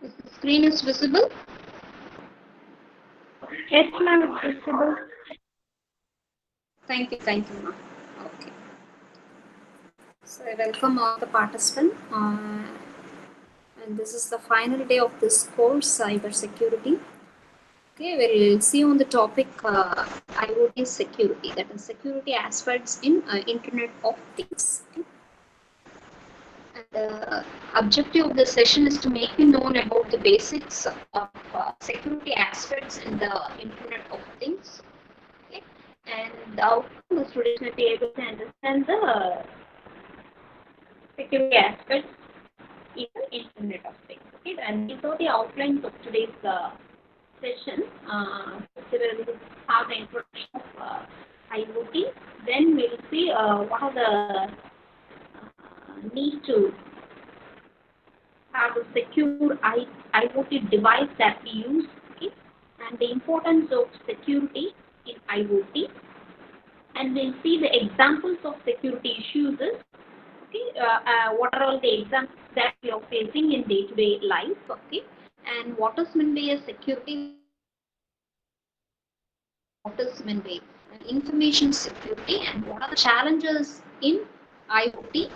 Is the screen is visible? Yes, ma'am, it's visible. Thank you, ma'am. Okay. So I welcome all the participants. And this is the final day of this course, cybersecurity. Okay, we'll see on the topic IoT security, that is security aspects in Internet of Things. Okay. And the objective of the session is to make you known about the basics of security aspects in the Internet of Things. Okay. And the outcome, the students will be able to understand the security aspects in the Internet of Things. Okay. And these are the outlines of today's session. We will have the introduction of IoT. Then we will see what are the need to have a secure IoT device that we use, okay, and the importance of security in IoT, and we'll see the examples of security issues. Okay, what are all the examples that we are facing in day-to-day life, okay, and what is meant by a security, what is meant by information security, and what are the challenges in IoT,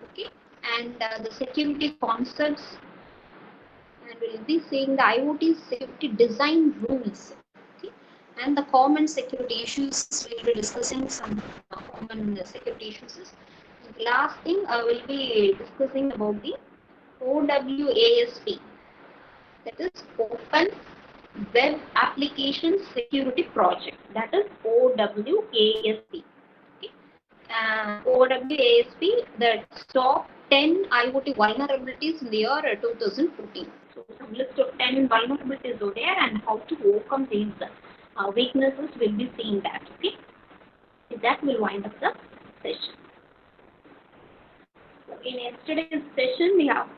okay, and the security concepts, and we'll be seeing the IoT security design rules, okay, and the common security issues. We'll be discussing some common security issues. The last thing I will be discussing about the OWASP, that is Open Web Application Security Project, that is OWASP. Okay. OWASP, the top 10 IoT vulnerabilities in the year 2014. So some list of 10 vulnerabilities over there and how to overcome these weaknesses, we'll be seeing that. Okay. With that, we'll wind up the session. In yesterday's session, we have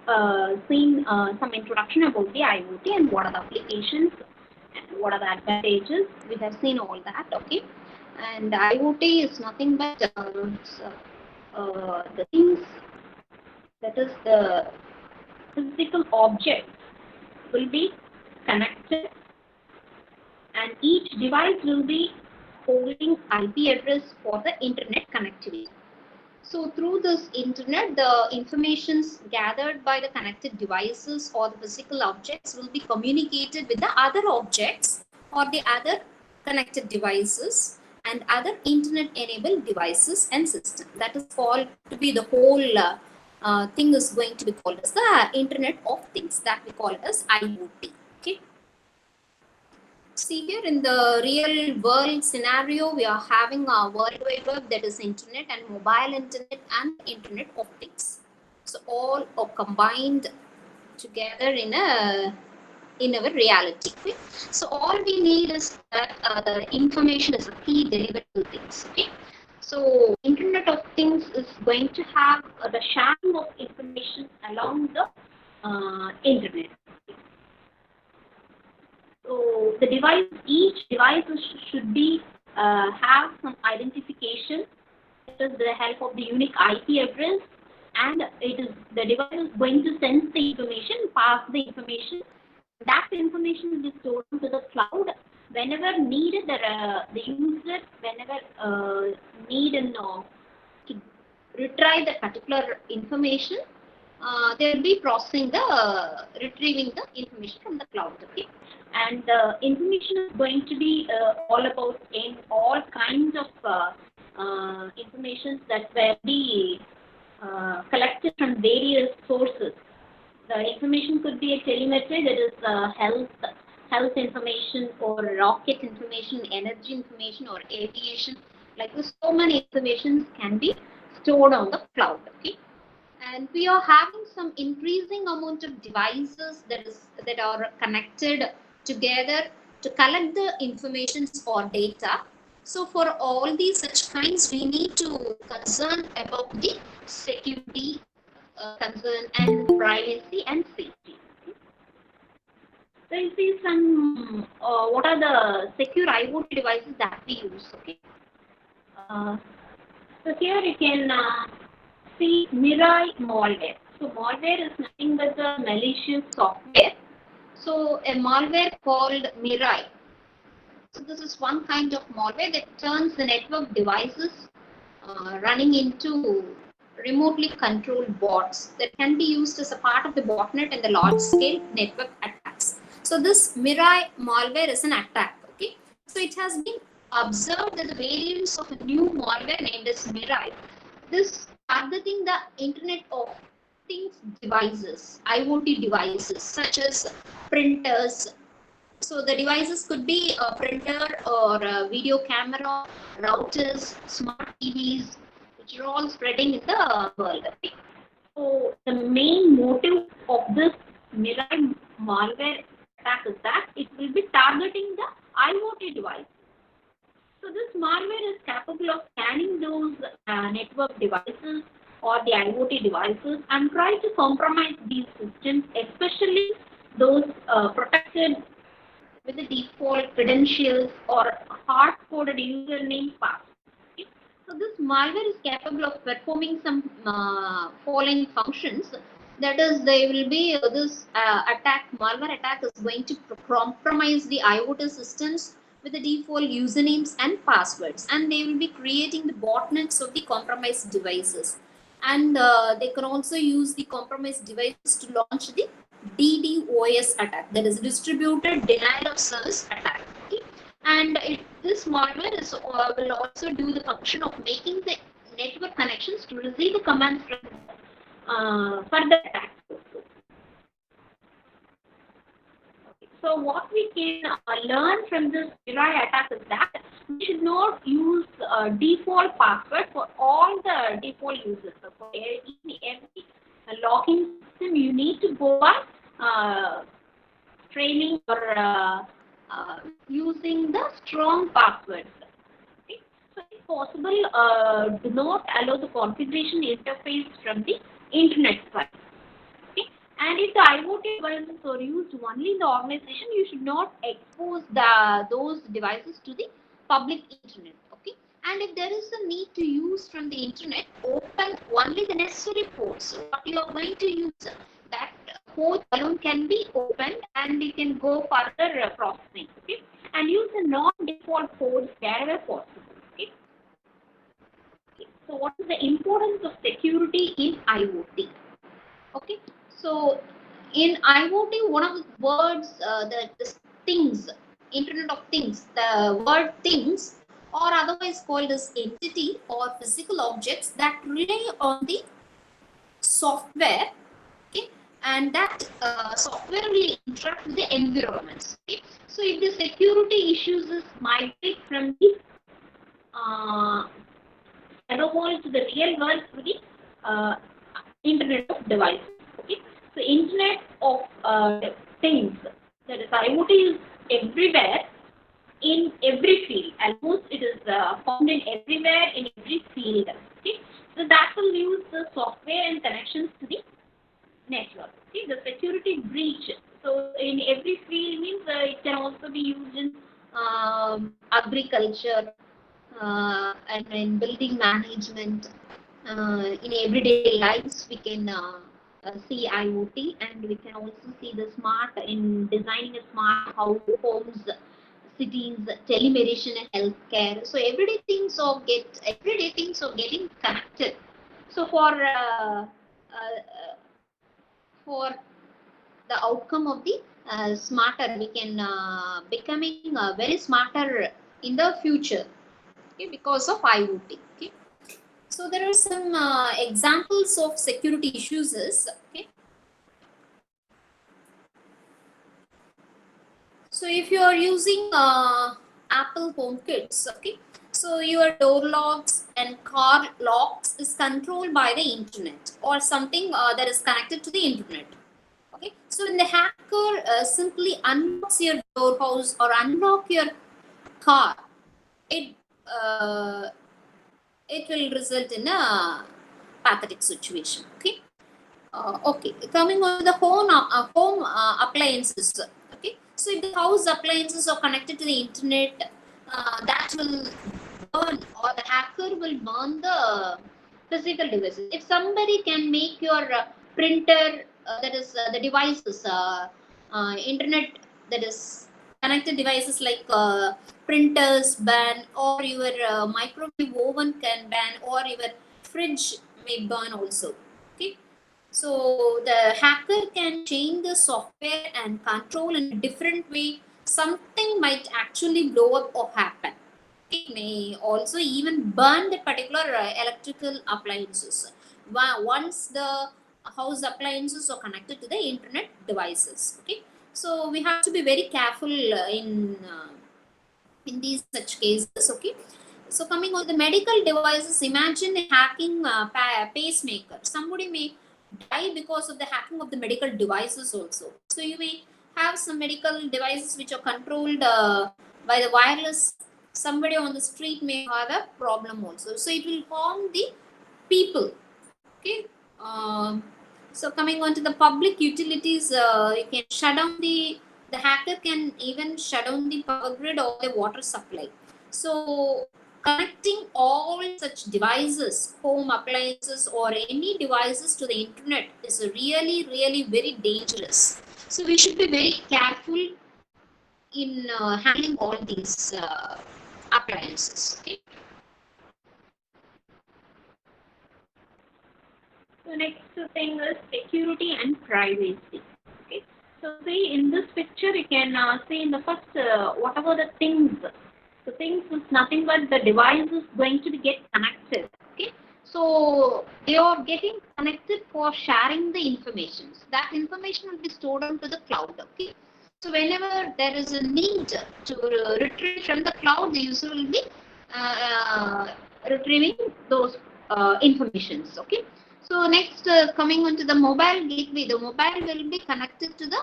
seen some introduction about the IoT and what are the applications and what are the advantages. We have seen all that, okay. And IoT is nothing but the things, that is the physical objects will be connected, and each device will be holding IP address for the internet connectivity. So through this internet, the informations gathered by the connected devices or the physical objects will be communicated with the other objects or the other connected devices and other internet-enabled devices and systems. That is called to be the whole thing is going to be called as the Internet of Things, that we call it as IoT. Okay. See here in the real world scenario, we are having a World Wide Web, that is internet, and mobile internet and Internet of Things. So all are combined together in our reality. Okay? So all we need is that the information is a key derivative things. Okay? So Internet of Things is going to have the sharing of information along the internet. So the device, each device should be have some identification. It is the help of the unique IP address, and it is the device is going to sense the information, pass the information. That information will be stored to the cloud whenever needed. The user, whenever need to retrieve the particular information, they will be processing retrieving the information from the cloud. Okay. And the information is going to be all about in all kinds of information that will be collected from various sources. The information could be a telemetry, that is health information, or rocket information, energy information, or aviation. Like this, so many information can be stored on the cloud. Okay. And we are having some increasing amount of devices that are connected together to collect the information or data. So for all these such kinds, we need to concern about the security concern and privacy and safety. So you see some what are the secure IoT devices that we use. Okay. So here you can see Mirai malware. So malware is nothing but the malicious software So a malware called Mirai. So this is one kind of malware that turns the network devices running into remotely controlled bots that can be used as a part of the botnet and the large-scale network attacks. So this Mirai malware is an attack. Okay, so it has been observed that the variants of a new malware named as Mirai. This targeting the Internet of Things devices, IoT devices such as printers. So the devices could be a printer or a video camera, routers, smart TVs, which are all spreading in the world. Okay? So the main motive of this Mirai malware attack is that it will be targeting the IoT device. So this malware is capable of scanning those network devices or the IoT devices and try to compromise these systems, especially those protected with the default credentials or hard-coded username password. Okay. So this malware is capable of performing some following functions. That is, they will be this malware attack is going to compromise the IoT systems with the default usernames and passwords, and they will be creating the botnets of the compromised devices. And they can also use the compromised devices to launch the DDoS attack, that is distributed denial of service attack. Okay? And this malware is, will also do the function of making the network connections to receive the commands from further attacks. So what we can learn from this Mirai attack is that we should not use default password for all the default users. So for every login system, you need to go by training or using the strong passwords. Okay? So if possible, do not allow the configuration interface from the internet side. Okay? And if the IoT devices are used only in the organization, you should not expose those devices to the public internet. Okay? And if there is a need to use from the internet, open only the necessary ports. So what you are going to use, that port alone can be opened and you can go further processing. Okay? And use the non-default ports wherever possible. Okay? So what is the importance of security in IoT? Okay, so in IoT, one of the words, the things, Internet of Things, the word things, or otherwise called as entity or physical objects that rely on the software, okay, and that software will interact with the environments. Okay? So if the security issues is migrate from the shadow world to the real world through the Internet of Devices. Okay? So Internet of Things, that is IoT, is everywhere in every field. Almost it is found in everywhere in every field. Okay? So that will use the software and connections to the network. Okay? The security breach. So in every field means it can also be used in agriculture and in building management. In everyday lives, we can see IoT, and we can also see the smart in designing a smart homes, cities, telemedicine, and healthcare. So everyday things are getting connected. So for the outcome of the smarter, we can becoming very smarter in the future, okay, because of IoT. Okay. So there are some examples of security issues. Okay. So if you are using Apple HomeKits, okay, so your door locks and car locks is controlled by the internet or something that is connected to the internet. Okay, so when the hacker simply unlocks your door house or unlock your car, it it will result in a pathetic situation. Okay. Okay. Coming on to the home appliances. Okay. So if the house appliances are connected to the internet, that will burn, or the hacker will burn the physical devices. If somebody can make your printer, that is the devices, internet, that is connected devices like printers ban, or your microwave oven can ban, or your fridge may burn also. Okay, so the hacker can change the software and control in a different way. Something might actually blow up or happen. It may also even burn the particular electrical appliances. Once the house appliances are connected to the internet devices. Okay, so we have to be very careful in these such cases. Okay, so coming on the medical devices, imagine hacking pacemaker. Somebody may die because of the hacking of the medical devices also. So you may have some medical devices which are controlled by the wireless. Somebody on the street may have a problem also. So it will harm the people. Okay. So coming on to the public utilities, you can shut down the hacker can even shut down the power grid or the water supply. So connecting all such devices, home appliances or any devices to the internet is really very dangerous. So we should be very careful in handling all these appliances. Okay. So next thing is security and privacy. Okay. So see in this picture you can see in the first whatever the things. The things is nothing but the device is going to be get connected. Okay. So they are getting connected for sharing the information. So that information will be stored onto the cloud. Okay. So whenever there is a need to retrieve from the cloud, the user will be retrieving those informations. Okay. So next, coming on to the mobile gateway, the mobile will be connected to the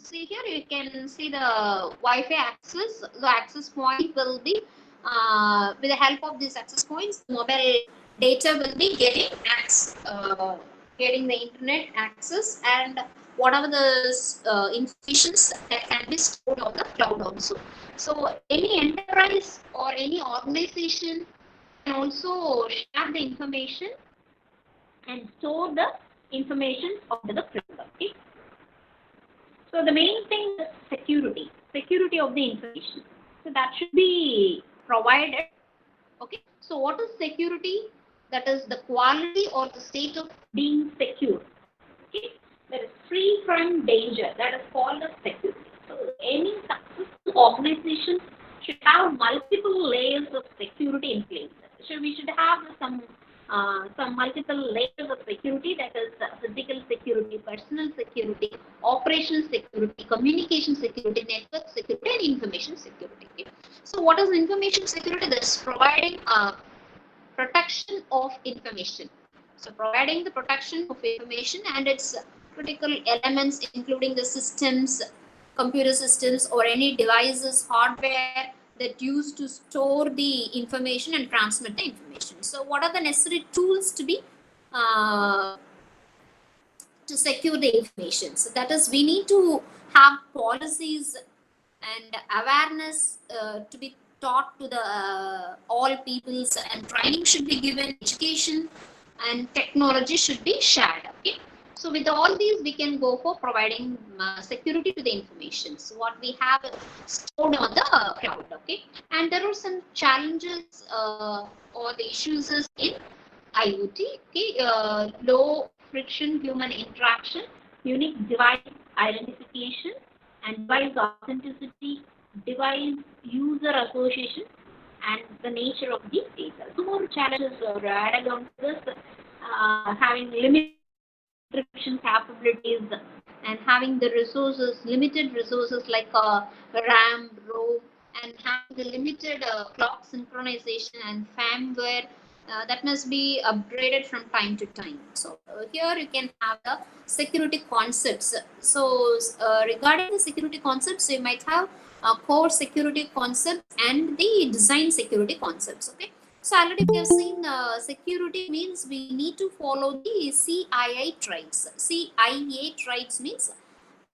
see here you can see the Wi-Fi access. The access point will be with the help of these access points, mobile data will be getting the internet access, and whatever the informations that can be stored on the cloud also. So any enterprise or any organization can also share the information and store the information onto the cloud. Okay. So the main thing is security of the information. So that should be provided. Okay. So what is security? That is the quality or the state of being secure. Okay. That is free from danger. That is called as security. So any successful organization should have multiple layers of security in place. So we should have some multiple layers of security, that is physical security, personal security, operational security, communication security, network security, and information security. Okay. So what is information security? That's providing protection of information. So providing the protection of information and its critical elements, including the systems, computer systems, or any devices, hardware that used to store the information and transmit the information. So what are the necessary tools to be to secure the information? So that is, we need to have policies and awareness to be taught to the all peoples, and training should be given, education and technology should be shared. Okay. So with all these we can go for providing security to the information. So what we have stored on the cloud. Okay. And there are some challenges or the issues is in IoT. Okay. Low friction human interaction, unique device identification, and device authenticity, device user association, and the nature of the data. So more challenges are added on to this, having limited encryption capabilities and having the resources, limited resources like RAM, ROM, and having the limited clock synchronization and firmware that must be upgraded from time to time. So here you can have the security concepts. So regarding the security concepts, you might have core security concepts and the design security concepts. Okay. So already we have seen security means we need to follow the CIA traits. CIA traits means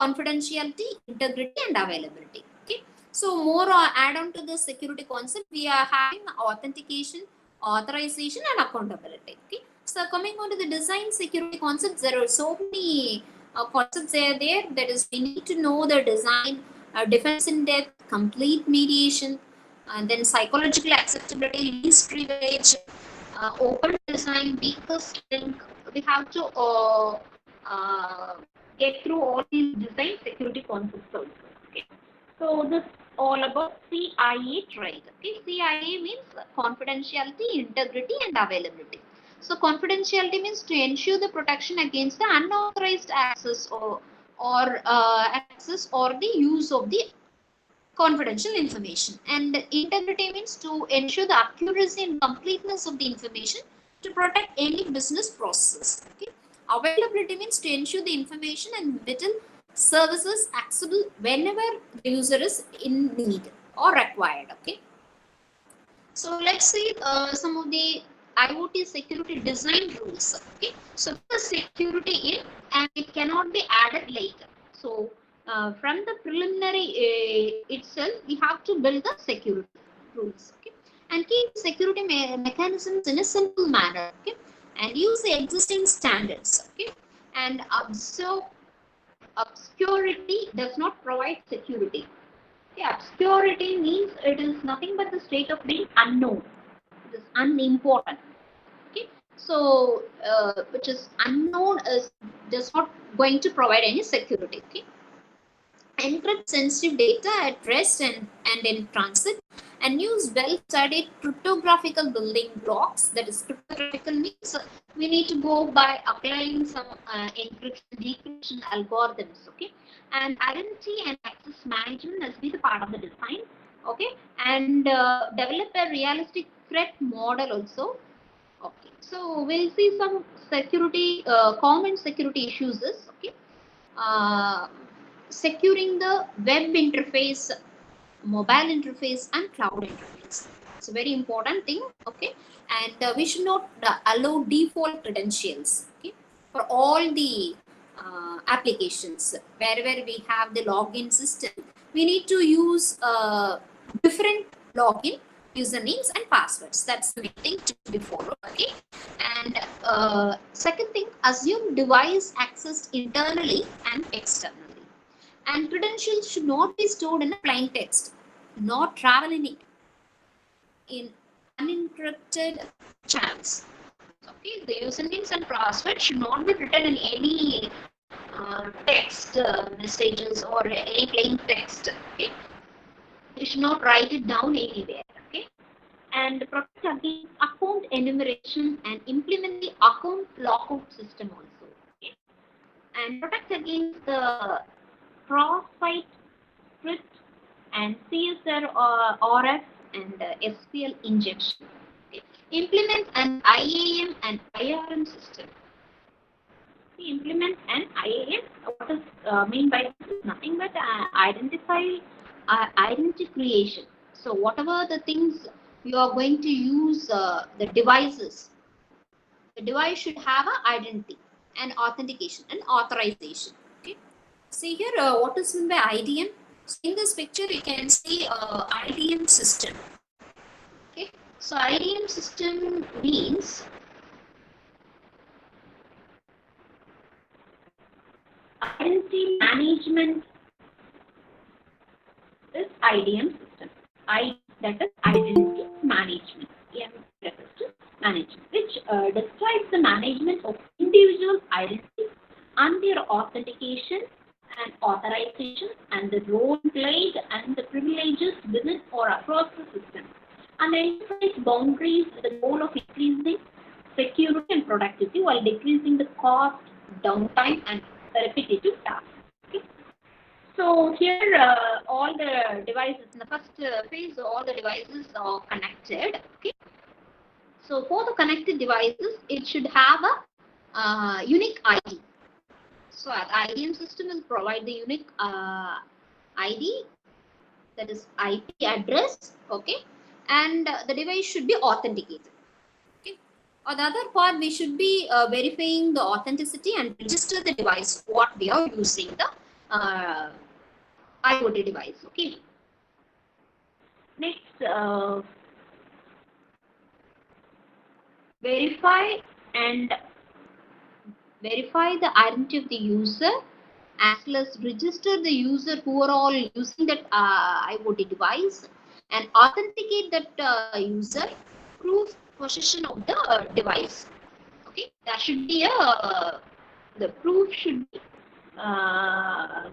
confidentiality, integrity, and availability. Okay. So more add on to the security concept, we are having authentication, authorization, and accountability. Okay. So coming on to the design security concepts, there are so many concepts are there. That is, we need to know the design, defense in depth, complete mediation, and then psychological acceptability, least privilege, open design, weakest link. We have to get through all these design security concepts also. Okay. So this all about CIA trade. Okay, CIA means confidentiality, integrity, and availability. So confidentiality means to ensure the protection against the unauthorized access or the use of the confidential information. And integrity means to ensure the accuracy and completeness of the information to protect any business process. Okay. Availability means to ensure the information and vital services accessible whenever the user is in need or required. Okay. So let's see some of the IoT security design rules. Okay. So the security in and it cannot be added later. So from the preliminary itself, we have to build the security rules. Okay. And keep security mechanisms in a simple manner. Okay. And use the existing standards. Okay. And obscurity does not provide security. Yeah, obscurity means it is nothing but the state of being unknown. It is unimportant. Okay, so which is unknown is does not going to provide any security. Okay, encrypt sensitive data at rest and in transit, and use well-studied cryptographical building blocks. That is, cryptographical means we need to go by applying some encryption, decryption algorithms. Okay, and identity and access management must be the part of the design. Okay, and develop a realistic threat model also. Okay, so we'll see some security, common security issues. Okay, uh, securing the web interface, mobile interface, and cloud interface. It's a very important thing. Okay, and we should not allow default credentials. Okay, for all the applications wherever we have the login system, we need to use different login usernames and passwords. That's the main thing to be followed. Okay, and second thing, assume device accessed internally and externally. And credentials should not be stored in a plain text, not travel in unencrypted channels. Okay, the usernames and passwords should not be written in any text messages or any plain text. Okay, you should not write it down anywhere. Okay, and protect against account enumeration and implement the account lockout system also. Okay, and protect against the cross-site script and CSR or RF and SQL injection. Okay. Implement an IAM and IRM system. Implement an IAM. What is mean by this is nothing but identity creation. So whatever the things you are going to use, the devices, the device should have an identity and authentication and authorization. Okay. See here, what is meant by IDM? So in this picture, you can see IDM system. Okay, so IDM system means Identity management is IDM system. That is identity management. Yeah, refers to management, which describes the management of individual identities and their authentication and authorization and the role played and the privileges within or across the system, and the enterprise boundaries with the goal of increasing security and productivity while decreasing the cost, downtime, and repetitive tasks. Okay. So here all the devices in the first phase, all the devices are connected. Okay. So for the connected devices, it should have a unique ID. So the IDM system will provide the unique ID, that is IP address. Okay, and the device should be authenticated. Okay, on the other part, we should be verifying the authenticity and register the device what we are using the IoT device. Okay. Next, verify and verify the identity of the user, as well as register the user who are all using that IoT device, and authenticate that user, prove possession of the device. Okay, that should be the proof should be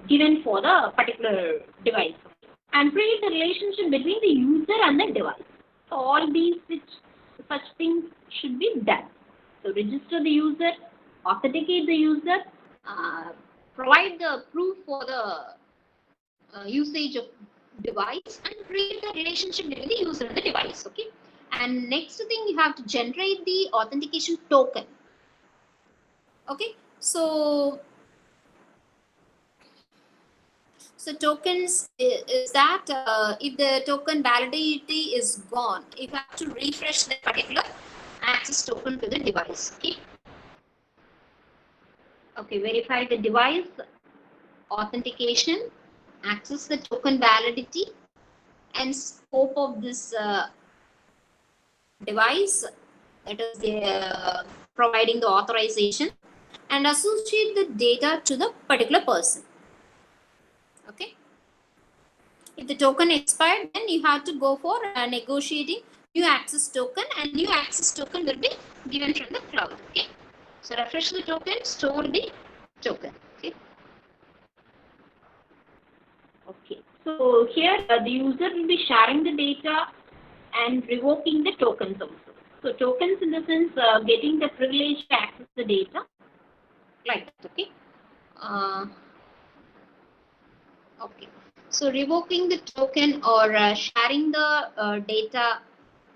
given for the particular device, and create the relationship between the user and the device. So all these such things should be done. So register the user, authenticate the user, provide the proof for the usage of device, and create the relationship between the user and the device. Okay, and next thing, you have to generate the authentication token. Okay, so tokens is that if the token validity is gone, you have to refresh the particular access token to the device. Okay, verify the device, authentication, access the token validity, and scope of this device, that is the providing the authorization, and associate the data to the particular person. Okay, if the token expired, then you have to go for negotiating new access token, and new access token will be given from the cloud. Okay, so refresh the token, store the token. okay. So here the user will be sharing the data and revoking the tokens also. So tokens in the sense getting the privilege to access the data, like that. Okay. Okay. So revoking the token or sharing the data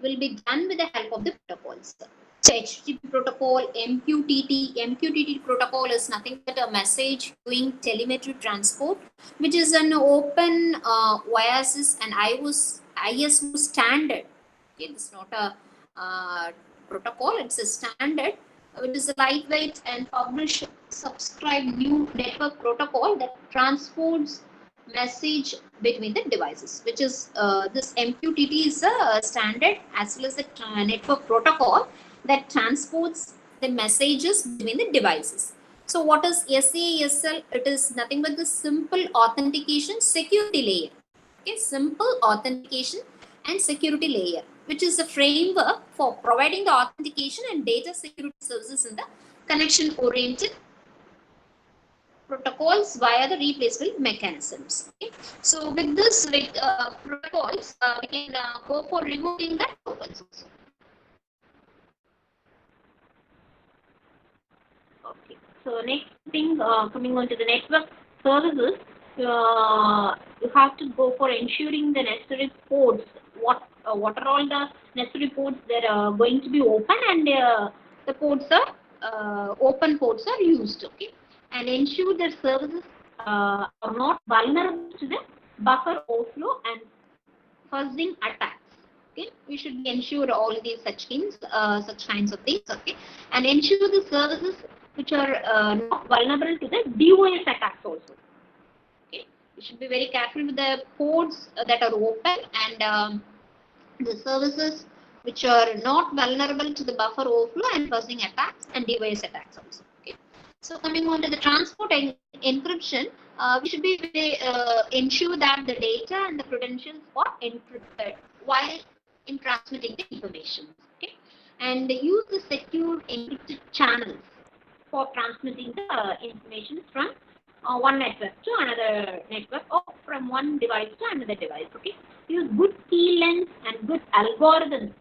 will be done with the help of the protocols. So HTTP protocol, MQTT. MQTT protocol is nothing but a message queuing telemetry transport, which is an open OASIS and ISO standard. Okay, it's not a protocol; it's a standard. It is a lightweight and publish subscribe new network protocol that transports message between the devices, which is this MQTT is a standard as well as a network protocol that transports the messages between the devices. So what is SASL? It is nothing but the simple authentication security layer. Okay, simple authentication and security layer, which is a framework for providing the authentication and data security services in the connection oriented protocols via the replaceable mechanisms. Okay. So with this protocols, we can go for removing the tokens also. Okay. So next thing, coming on to the network services, you have to go for ensuring the necessary ports. What are all the necessary ports that are going to be open, and the ports are open ports are used. Okay, and ensure that services are not vulnerable to the buffer overflow and fuzzing attacks. Okay, we should ensure all these such things, such kinds of things. Okay, and ensure the services which are not vulnerable to the DOS attacks also. Okay, we should be very careful with the ports that are open, and the services which are not vulnerable to the buffer overflow and fuzzing attacks and device attacks also. Okay. So coming on to the transport and encryption, we should be ensure that the data and the credentials are encrypted while in transmitting the information. Okay, and use the secure encrypted channels for transmitting the information from one network to another network, or from one device to another device. Okay, use good key lengths and good algorithms.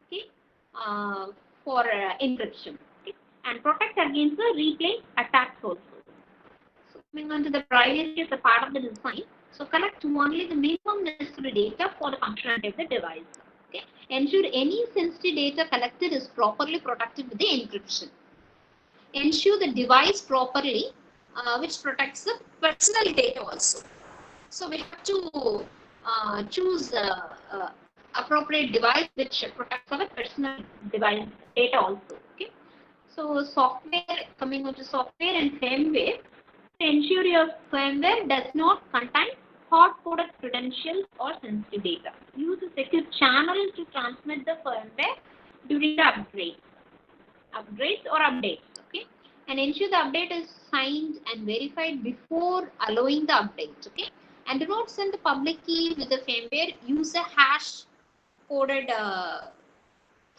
Okay, for encryption. Okay, and protect against the replay attacks also. So coming on to the privacy as a part of the design. So collect only the minimum necessary data for the functionality of the device. Okay, ensure any sensitive data collected is properly protected with the encryption. Ensure the device properly, which protects the personal data also. So we have to choose appropriate device which protects our personal device data also. Okay. So software, coming on to software and firmware, ensure your firmware does not contain hard-coded credentials or sensitive data. Use a secure channel to transmit the firmware during the upgrades or updates. Okay, and ensure the update is signed and verified before allowing the update. Okay, and do not send the public key with the firmware. Use a hash coded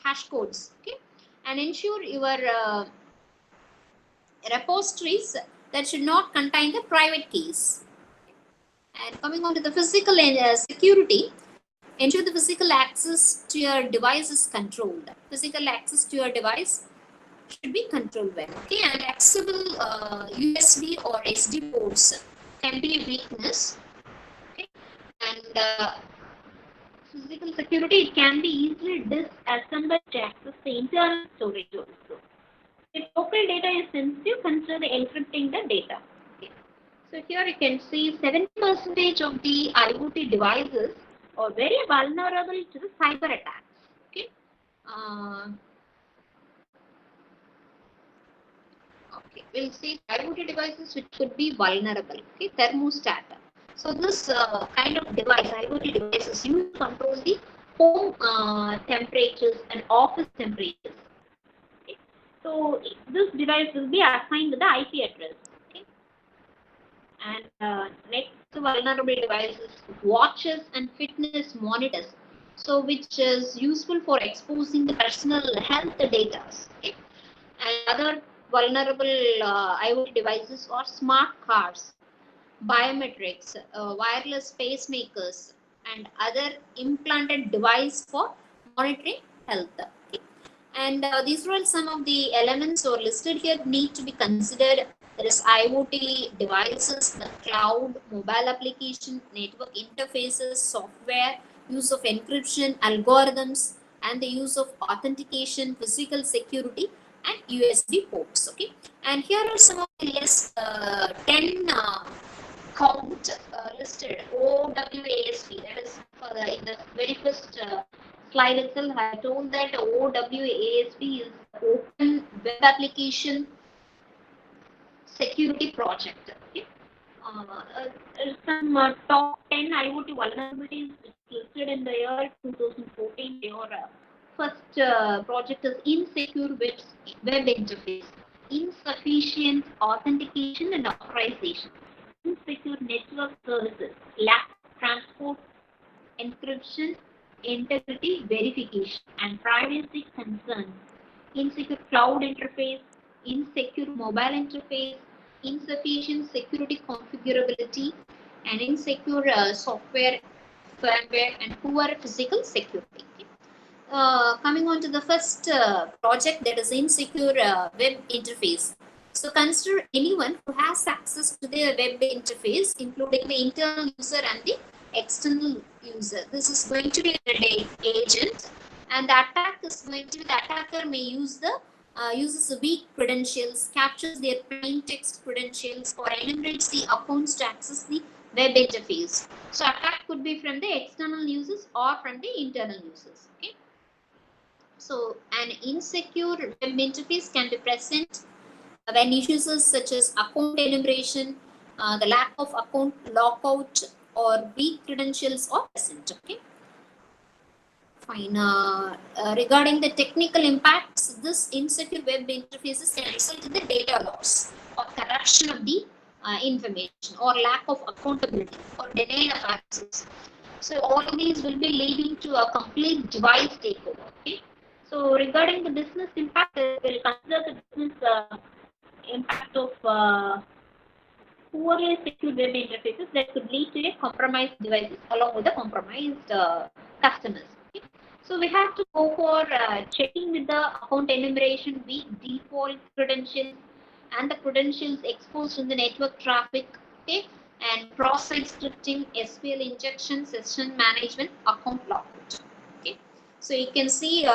hash codes. Okay, and ensure your repositories that should not contain the private keys. And coming on to the physical security, ensure the physical access to your device is controlled. Physical access to your device should be controlled well. Okay, and accessible USB or SD ports can be a weakness. Okay, and physical security, it can be easily disassembled to access the internal storage also. If local data is sensitive, consider encrypting the data. Okay. So here you can see 70% of the IoT devices are very vulnerable to the cyber attacks. Okay. Okay, we'll see IoT devices which could be vulnerable. Okay, thermostat. So this kind of device, IoT devices, used to control the home temperatures and office temperatures. Okay. So this device will be assigned to the IP address. Okay. And next vulnerable devices, watches and fitness monitors. So which is useful for exposing the personal health data. Okay. And other vulnerable IoT devices are smart cars, biometrics, wireless pacemakers, and other implanted device for monitoring health. Okay. And these are all some of the elements or listed here need to be considered. There is IoT devices, the cloud, mobile application, network interfaces, software, use of encryption, algorithms, and the use of authentication, physical security, and USB ports. Okay, and here are some of the list 10 count listed OWASP. That is for the in the very first slide itself. I told that OWASP is Open Web Application Security Project. Okay. Some top 10 IoT vulnerabilities listed in the year 2014. Your first project is insecure web interface, insufficient authentication and authorization, insecure network services, lack of transport, encryption, integrity verification, and privacy concerns, insecure cloud interface, insecure mobile interface, insufficient security configurability, and insecure software, firmware, and poor physical security. Coming on to the first project, that is insecure web interface. So consider anyone who has access to the web interface, including the internal user and the external user. This is going to be an agent, and the attack is going to be, the attacker may use the uses weak credentials, captures their plain text credentials, or enumerates the accounts to access the web interface. So attack could be from the external users or from the internal users. Okay. So an insecure web interface can be present when issues such as account enumeration, the lack of account lockout, or weak credentials are present. Okay. Fine. Regarding the technical impacts, this insecure web interfaces can result in the data loss or corruption of the information, or lack of accountability or denial of access. So all these will be leading to a complete device takeover. Okay. So regarding the business impact, we'll consider the business impact of poorly secured web interfaces that could lead to a compromised devices along with the compromised customers. Okay. So we have to go for checking with the account enumeration, weak default credentials, and the credentials exposed in the network traffic. Okay, and cross-site scripting, SQL injection, session management, account lockout. Okay, so you can see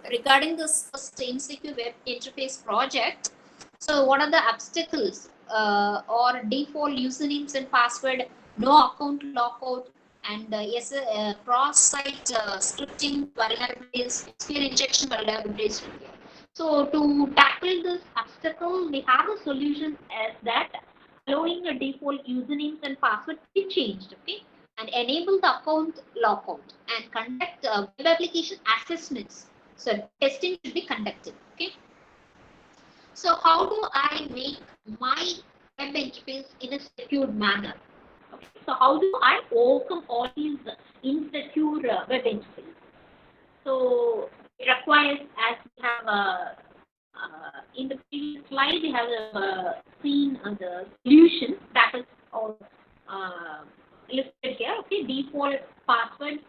regarding this first insecure web interface project. So what are the obstacles or default usernames and password, no account lockout, and yes, cross-site scripting vulnerabilities, SQL injection vulnerabilities. So to tackle this obstacle, we have a solution as that allowing the default usernames and password to be changed. Okay, and enable the account lockout and conduct web application assessments. So testing should be conducted. Okay. So how do I make my web interface in a secured manner? Okay. So how do I overcome all these insecure web interfaces? So it requires, as we have in the previous slide, we have seen the solution that is all listed here. Okay, default passwords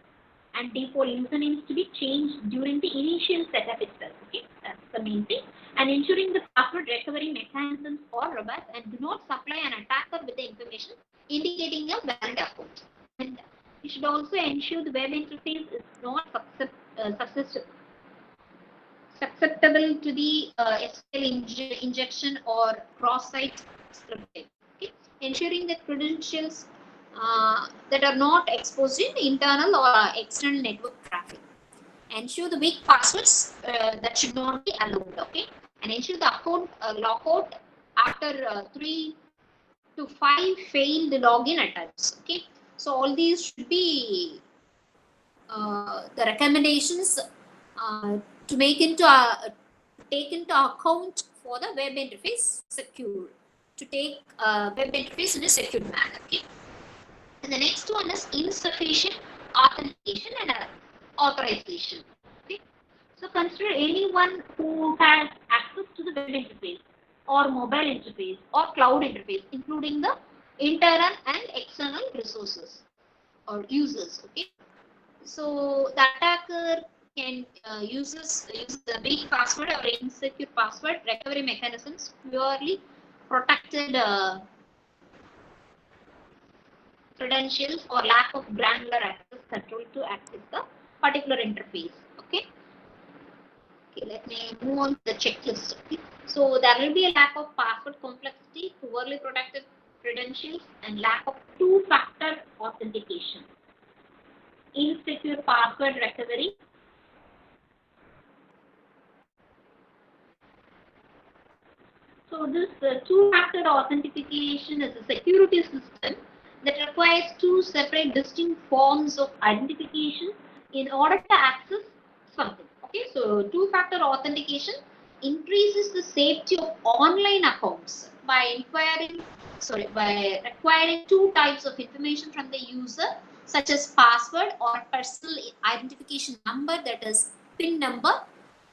and default usernames to be changed during the initial setup itself. Okay, that's the main thing. And ensuring the password recovery mechanisms are robust and do not supply an attacker with the information indicating a valid account. And you should also ensure the web interface is not susceptible to the SQL injection or cross-site scripting. Okay? Ensuring that credentials that are not exposed in internal or external network traffic. Ensure the weak passwords that should not be allowed. Okay, and ensure the account lockout after 3 to 5 failed login attempts. Okay, so all these should be the recommendations to make into take into account for the web interface secure, to take web interface in a secure manner. Okay, and the next one is insufficient authentication and authorization. Okay, so consider anyone who has access to the web interface or mobile interface or cloud interface, including the internal and external resources or users. Okay, so the attacker can uses the weak password or insecure password recovery mechanisms, purely protected credentials or lack of granular access control to access the particular interface. Okay. Okay, let me move on to the checklist. Okay. So there will be a lack of password complexity, poorly protected credentials, and lack of two-factor authentication. Insecure password recovery. So this two-factor authentication is a security system that requires two separate distinct forms of identification in order to access something. Okay, so two-factor authentication increases the safety of online accounts by requiring two types of information from the user, such as password or personal identification number, that is PIN number,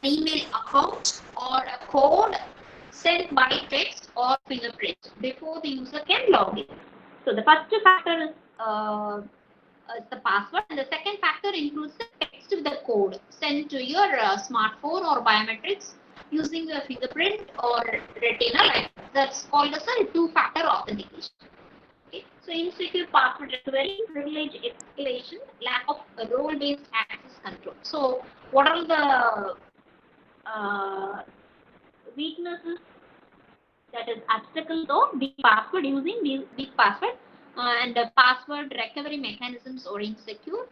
email account, or a code sent by text or fingerprint before the user can log in. So the first factor is the password, and the second factor includes the text with the code sent to your smartphone or biometrics using your fingerprint or retina. Like that's called as a two-factor authentication. Okay. So insecure password recovery, privilege escalation, lack of role-based access control. So what are the weaknesses, that is obstacles of weak password, using weak password and password recovery mechanisms or insecure?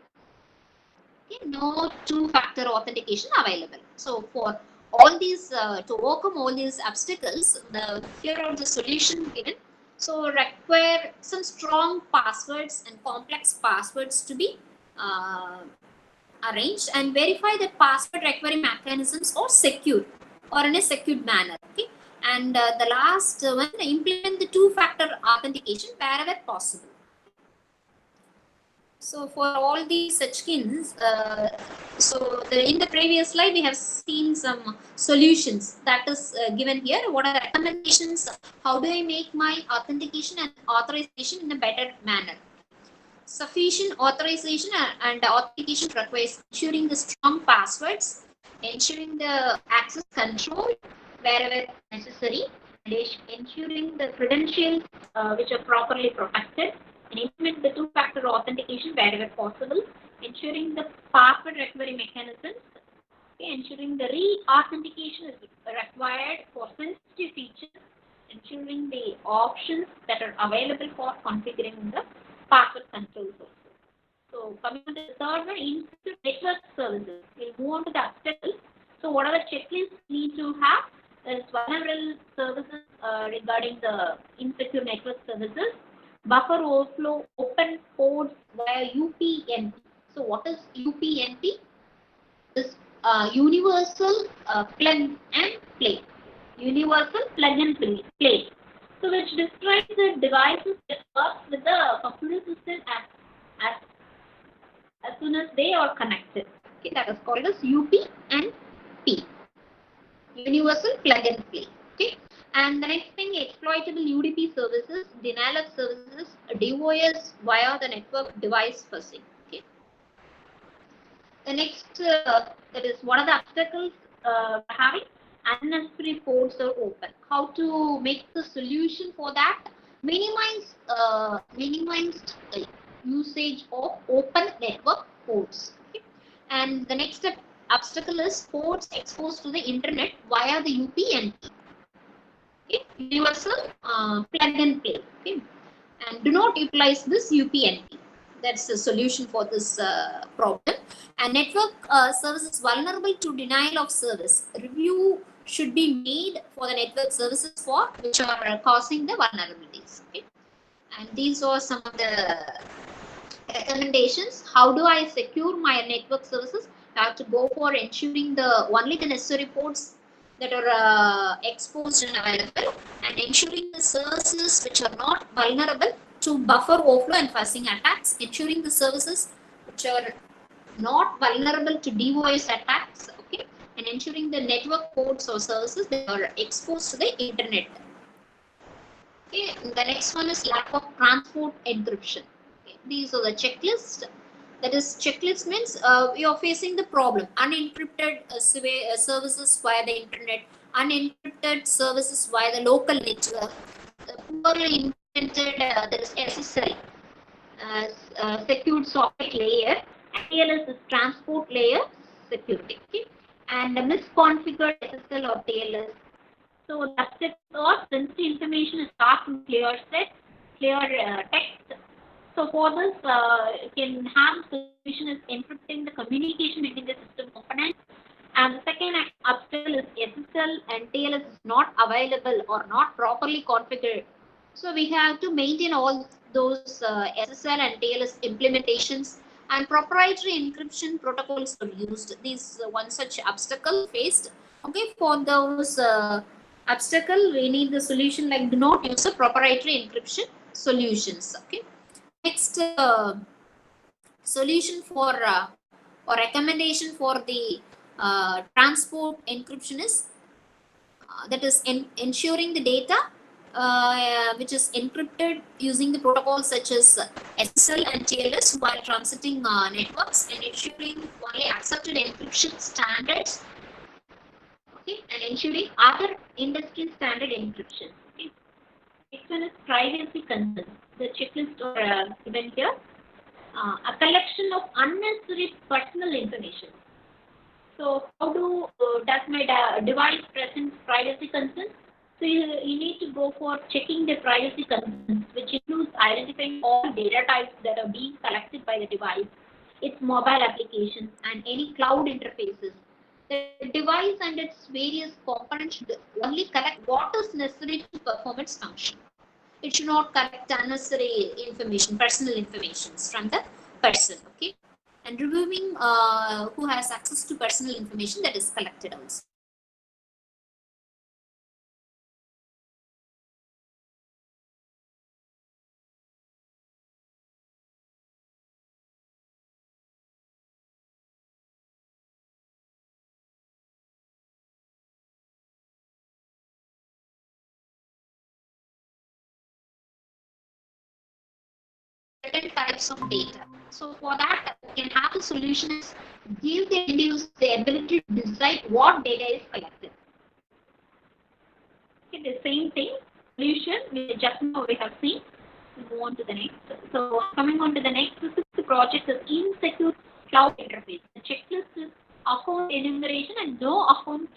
Okay, no two-factor authentication available. So for all these, to overcome all these obstacles, here are the solution given. So require some strong passwords and complex passwords to be arranged, and verify that password recovery mechanisms are secure or in a secured manner. Okay, and the last one, implement the two-factor authentication wherever possible. So for all these such skins, in the previous slide we have seen some solutions that is given here. What are the recommendations? How do I make my authentication and authorization in a better manner? Sufficient authorization and authentication requires ensuring the strong passwords, ensuring the access control wherever necessary, and ensuring the credentials which are properly protected, and implement the two-factor authentication wherever possible, ensuring the password recovery mechanisms, okay, ensuring the re-authentication is required for sensitive features, ensuring the options that are available for configuring the password controls also. So coming to the third one, insecure network services. We'll move on to the obstacles. So what are the checklists we need to have? There's vulnerable services regarding the insecure network services. Buffer overflow, open ports via UPnP. So what is UPnP? This universal plug and play. universal plug and play. So which describes the devices that work with the computer system as soon as they are connected. Okay, that is called as UP and P. Universal plug and play. Okay. And the next thing, exploitable UDP services, denial of services, DOS via the network device fuzzing. Okay. The next, that is, what are the obstacles Having unnecessary ports are open. how to make the solution for that? Minimize usage of open network ports. Okay. And the next obstacle is ports exposed to the internet via the UPnP. Okay. Universal plug and play. Okay. And do not utilize this UPnP. That's the solution for this problem. And network services vulnerable to denial of service. Review should be made for the network services for which are causing the vulnerabilities. Okay. And these are some of the recommendations. How do I secure my network services? I have to go for ensuring only the necessary ports that are exposed and available, and ensuring the services which are not vulnerable to buffer overflow and fuzzing attacks, ensuring the services which are not vulnerable to DOS attacks, okay, and ensuring the network ports or services that are exposed to the internet. Okay, the next one is lack of transport encryption. Okay, these are the checklist. That is, checklist means we are facing the problem. Unencrypted services via the internet, unencrypted services via the local network, poorly implemented there is SSL, secured socket layer, TLS is transport layer security, okay? And misconfigured SSL or TLS. So that's it. Or sensitive information is stored in clear text. So for this, can have solution is encrypting the communication between the system components. And the second obstacle is SSL and TLS is not available or not properly configured. So we have to maintain all those SSL and TLS implementations, and proprietary encryption protocols are used. These one such obstacle faced. Okay, for those obstacle, we need the solution like do not use a proprietary encryption solutions. Okay. Next solution for or recommendation for the transport encryption is that is ensuring the data which is encrypted using the protocols such as SSL and TLS while transiting networks, and ensuring only accepted encryption standards, okay, and ensuring other industry standard encryption. Okay. Next one is privacy concerns. The checklist are given here. A collection of unnecessary personal information. So how does my device present privacy concerns? So you need to go for checking the privacy concerns, which includes identifying all data types that are being collected by the device, its mobile applications, and any cloud interfaces. The device and its various components should only collect what is necessary to perform its function. It should not collect unnecessary information, personal information from the person. Okay, and reviewing who has access to personal information that is collected also. Certain types of data. So for that, we can have the solution is give the end user the ability to decide what data is collected. Okay, the same thing. Solution just now we have seen. We move on to the next. So coming on to the next, this is the project is insecure cloud interface. The checklist is account enumeration and no account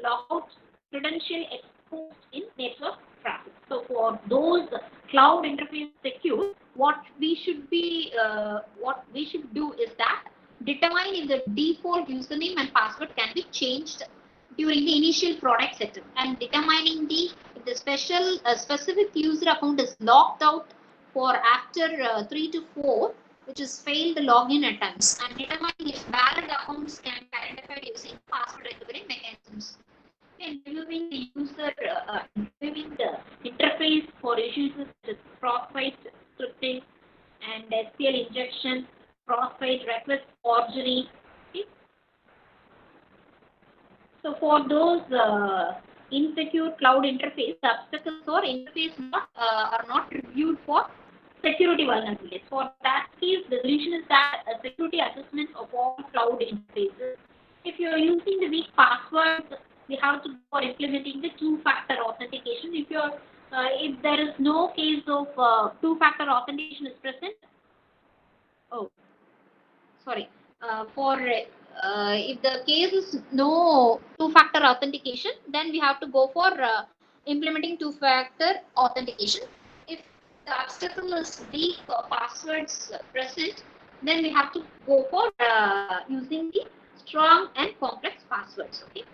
logout credential exposed in network traffic. So for those cloud interface secure, what we should do is that determine if the default username and password can be changed during the initial product setup, and determining if the specific user account is locked out for after 3 to 4, which is failed login attempts, and determining if valid accounts can be identified using password recovery mechanisms, and removing the request forgery. Okay. So for those insecure cloud interface, the obstacles or interface are not reviewed for security vulnerabilities. For that case, the solution is that a security assessment of all cloud interfaces. If you are using the weak passwords, we have to go for implementing the two-factor authentication. If there is no case of two-factor authentication is present, oh, sorry, if the case is no two-factor authentication, then we have to go for implementing two-factor authentication. If the obstacle is weak passwords present, then we have to go for using the strong and complex passwords. Okay,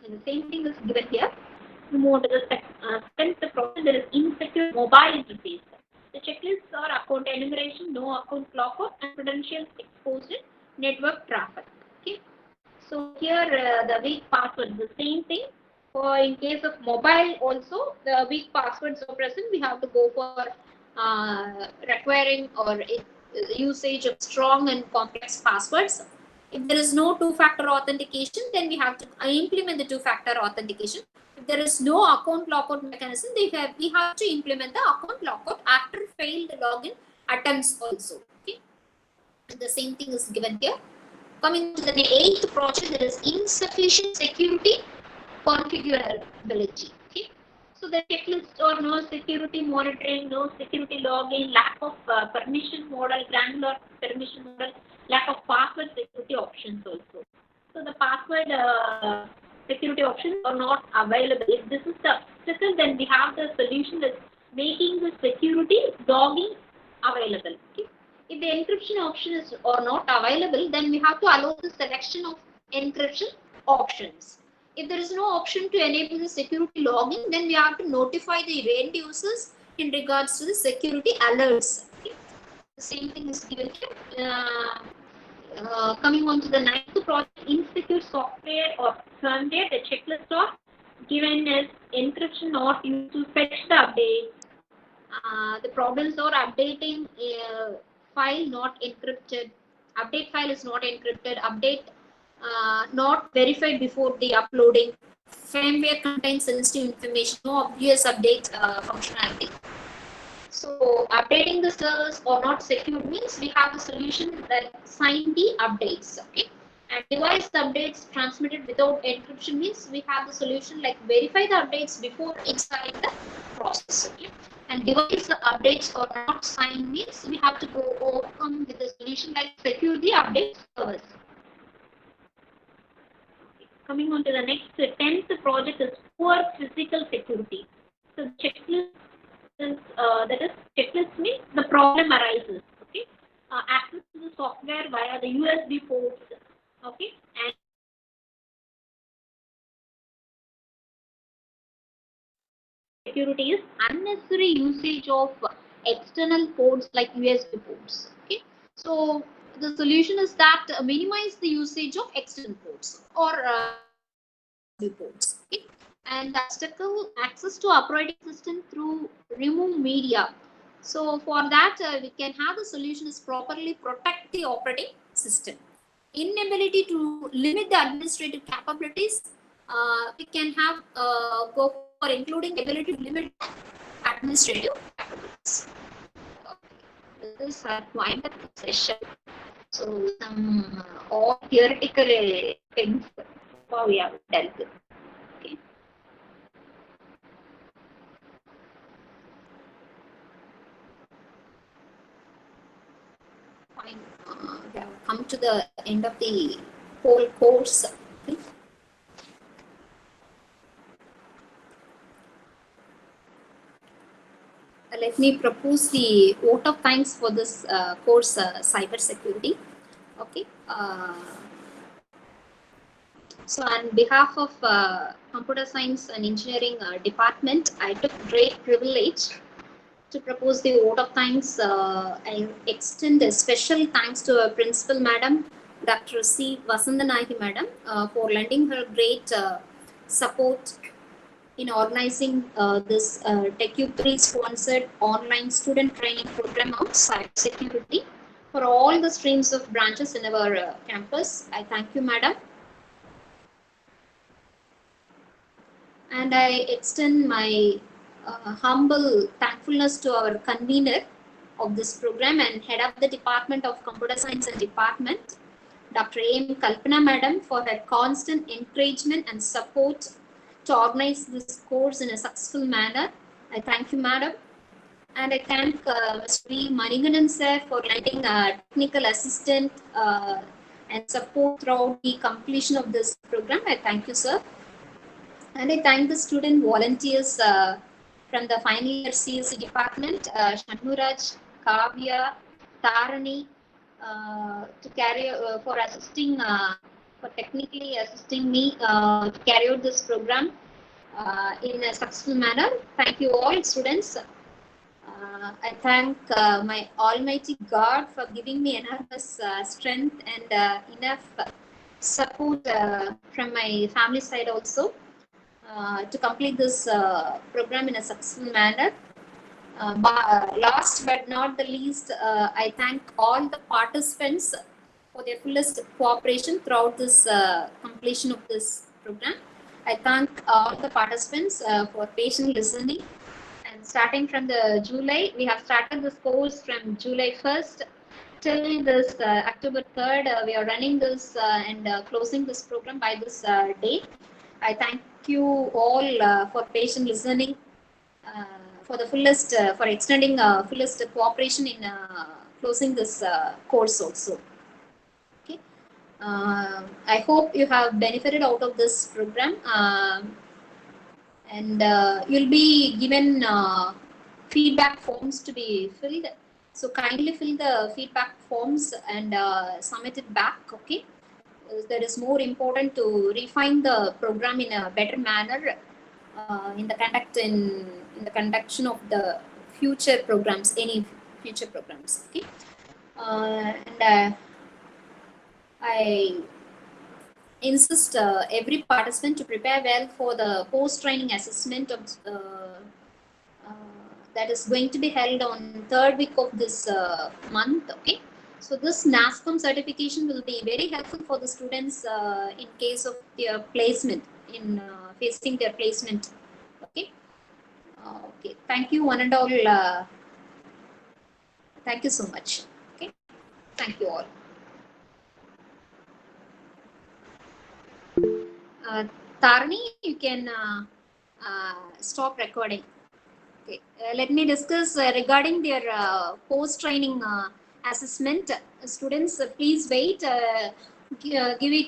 and the same thing is given here. We move on to the second problem. There is insecure mobile interface. The checklists are account enumeration, no account lockout, and credentials exposed in network traffic. Okay. So here the weak password is the same thing. For in case of mobile also, the weak passwords are present. We have to go for requiring or usage of strong and complex passwords. If there is no two-factor authentication, then we have to implement the two-factor authentication. If there is no account lockout mechanism, we have to implement the account lockout after failed login attempts also. Okay, and the same thing is given here. Coming to the 8th project, there is insufficient security configurability. Okay, so the checklist or no security monitoring, no security login, lack of permission model, granular permission model, lack of password security options also. So the password security options are not available. If this is the obstacle, then we have the solution that's making the security logging available. Okay. If the encryption option is or not available, then we have to allow the selection of encryption options. If there is no option to enable the security logging, then we have to notify the end users in regards to the security alerts. Okay. The same thing is given here. Coming on to the 9th project, insecure software or firmware, the checklist are given as encryption not used to fetch the update. The problems are updating file not encrypted, update file is not encrypted, update not verified before the uploading, firmware contains sensitive information, no obvious update functionality. So updating the servers or not secure means we have a solution that sign the updates. Okay, and device updates transmitted without encryption means we have the solution like verify the updates before installing the process. Okay, and device updates or not signed means we have to go overcome with the solution like secure the update servers. Coming on to the next 10th project is poor physical security. So checklist is that is checklist means the problem arises. Okay, access to the software via the USB ports. Okay, and security is unnecessary usage of external ports like USB ports. Okay, so the solution is that minimize the usage of external ports or USB ports. Okay, and obstacle access to operating system through remove media. So for that we can have the solution is properly protect the operating system. Inability to limit the administrative capabilities, we can have go for including ability to limit administrative capabilities. Okay. This is our point of the session. So some all theoretical things we have dealt with. Okay. Fine. We have come to the end of the whole course. Okay. Let me propose the vote of thanks for this course, cyber security. Okay. So on behalf of computer science and engineering department, I took great privilege to propose the vote of thanks. I extend a special thanks to our principal madam, Dr. C. Vasanthanagi madam, for lending her great support in organizing this TechU3 sponsored online student training program on cybersecurity. for all the streams of branches in our campus. I thank you, madam. And I extend my humble thankfulness to our convener of this program and head of the Department of Computer Science and Department, Dr. A.M. Kalpana Madam, for her constant encouragement and support to organize this course in a successful manner. I thank you, Madam. And I thank Mr. V. Manigandan sir for lending technical assistant and support throughout the completion of this program. I thank you, sir. And I thank the student volunteers from the final year CSE department, Shanmuraj, Kavya, Tarani, to carry for assisting, for technically assisting me to carry out this program in a successful manner. Thank you all, students. I thank my Almighty God for giving me enormous strength and enough support from my family side also to complete this program in a successful manner. Last but not the least, I thank all the participants for their fullest cooperation throughout this completion of this program. I thank all the participants for patient listening. And starting from the July, we have started this course from July 1st till this October 3rd. We are running this and closing this program by this date. I thank you all for patient listening, for the fullest, for extending fullest cooperation in closing this course also. Okay. I hope you have benefited out of this program. And you'll be given feedback forms to be filled. So kindly fill the feedback forms and submit it back. Okay, that is more important to refine the program in a better manner in the conduction of the future programs, any future programs. Okay, and I insist every participant to prepare well for the post-training assessment of that is going to be held on third week of this month. Okay, so this NASCOM certification will be very helpful for the students in case of their placement, in facing their placement. Okay, okay. Thank you, one and all. Thank you so much. Okay, thank you all. Tarani, you can stop recording. Okay. Let me discuss regarding their post-training assessment. Students, please wait. Give it